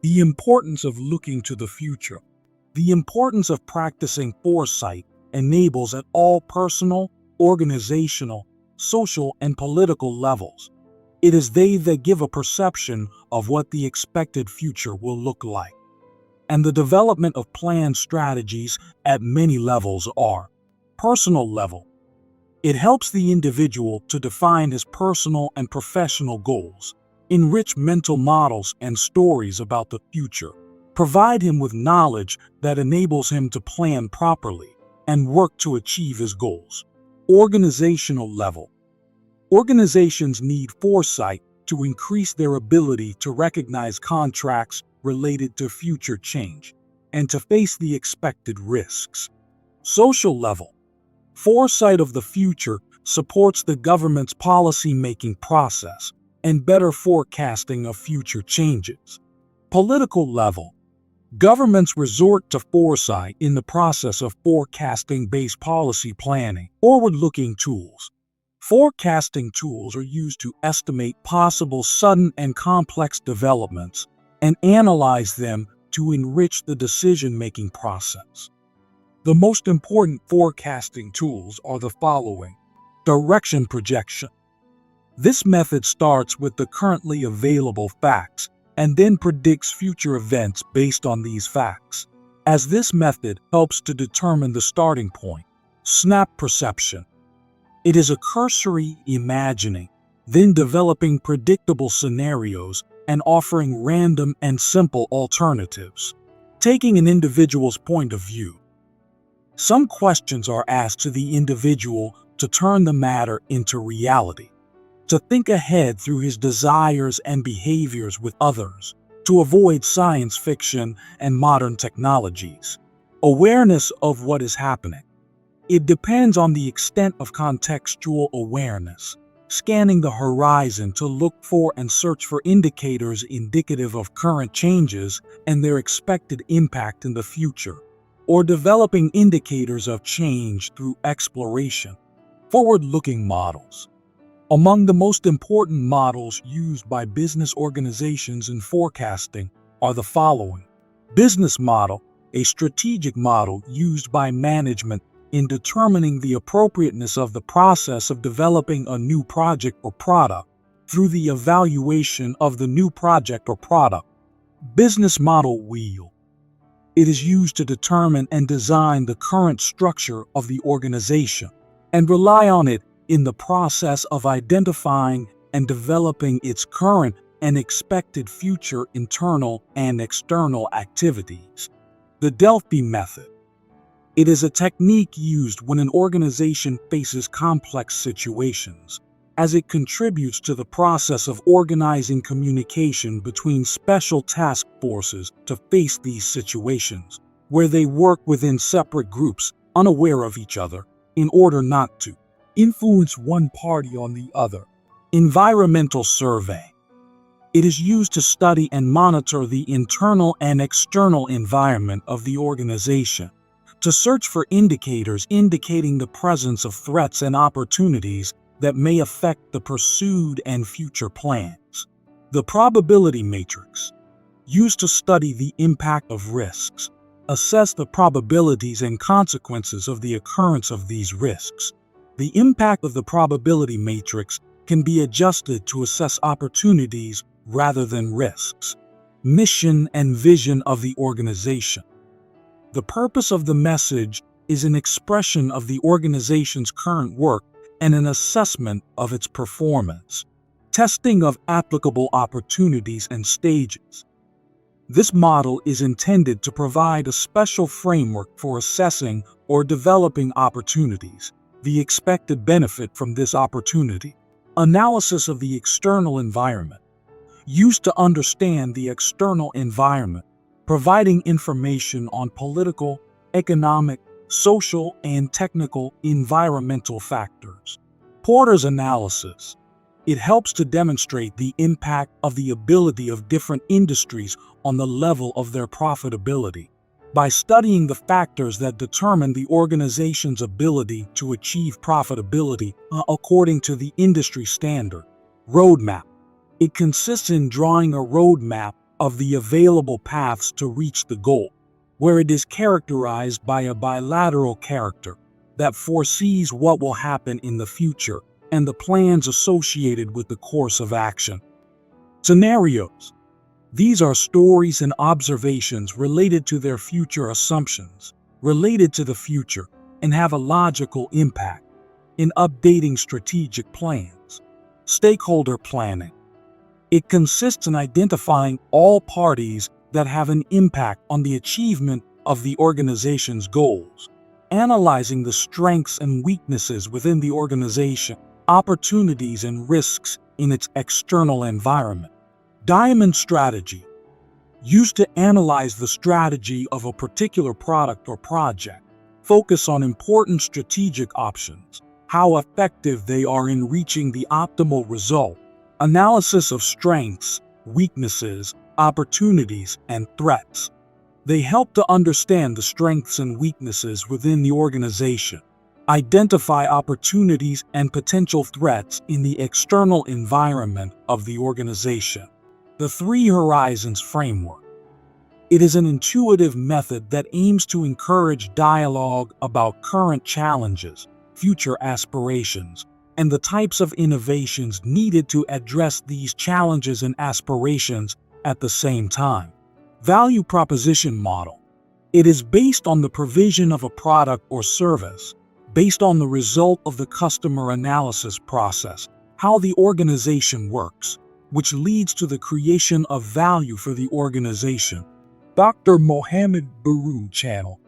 The importance of looking to the future. The importance of practicing foresight enables at all personal, organizational, social, and political levels. It is they that give a perception of what the expected future will look like. And the development of planned strategies at many levels are. Personal level. It helps the individual to define his personal and professional goals, enrich mental models and stories about the future, provide him with knowledge that enables him to plan properly and work to achieve his goals. Organizational level. Organizations need foresight to increase their ability to recognize contracts related to future change and to face the expected risks. Social level. Foresight of the future supports the government's policy-making process and better forecasting of future changes. Political level. Governments resort to foresight in the process of forecasting-based policy planning, forward-looking tools. Forecasting tools are used to estimate possible sudden and complex developments and analyze them to enrich the decision-making process. The most important forecasting tools are the following. Direction projection. This method starts with the currently available facts and then predicts future events based on these facts, as this method helps to determine the starting point. Snap perception. It is a cursory imagining, then developing predictable scenarios and offering random and simple alternatives. Taking an individual's point of view. Some questions are asked to the individual to turn the matter into reality, to think ahead through his desires and behaviors with others, to avoid science fiction and modern technologies. Awareness of what is happening. It depends on the extent of contextual awareness, scanning the horizon to look for and search for indicators indicative of current changes and their expected impact in the future, or developing indicators of change through exploration. Forward-looking models. Among the most important models used by business organizations in forecasting are the following. Business model, a strategic model used by management in determining the appropriateness of the process of developing a new project or product through the evaluation of the new project or product. Business model wheel. It is used to determine and design the current structure of the organization and rely on it in the process of identifying and developing its current and expected future internal and external activities. The Delphi method. It is a technique used when an organization faces complex situations, as it contributes to the process of organizing communication between special task forces to face these situations, where they work within separate groups, unaware of each other, in order not to influence one party on the other. Environmental survey. It is used to study and monitor the internal and external environment of the organization, to search for indicators indicating the presence of threats and opportunities that may affect the pursued and future plans. The probability matrix. Used to study the impact of risks, assess the probabilities and consequences of the occurrence of these risks. The impact of the probability matrix can be adjusted to assess opportunities rather than risks. Mission and vision of the organization. The purpose of the message is an expression of the organization's current work and an assessment of its performance. Testing of applicable opportunities and stages. This model is intended to provide a special framework for assessing or developing opportunities, the expected benefit from this opportunity. Analysis of the external environment. Used to understand the external environment, providing information on political, economic, social, and technical environmental factors. Porter's analysis. It helps to demonstrate the impact of the ability of different industries on the level of their profitability by studying the factors that determine the organization's ability to achieve profitability according to the industry standard. Roadmap. It consists in drawing a roadmap of the available paths to reach the goal, where it is characterized by a bilateral character that foresees what will happen in the future and the plans associated with the course of action. Scenarios. These are stories and observations related to their future assumptions, related to the future, and have a logical impact in updating strategic plans. Stakeholder planning. It consists in identifying all parties that have an impact on the achievement of the organization's goals, analyzing the strengths and weaknesses within the organization, opportunities and risks in its external environment. Diamond strategy. Used to analyze the strategy of a particular product or project. Focus on important strategic options, how effective they are in reaching the optimal result. Analysis of strengths, weaknesses, opportunities, and threats. They help to understand the strengths and weaknesses within the organization, identify opportunities and potential threats in the external environment of the organization. The Three Horizons Framework. It is an intuitive method that aims to encourage dialogue about current challenges, future aspirations, and the types of innovations needed to address these challenges and aspirations at the same time. Value proposition model. It is based on the provision of a product or service, based on the result of the customer analysis process, how the organization works, which leads to the creation of value for the organization. Dr. Mohammed Baru Channel.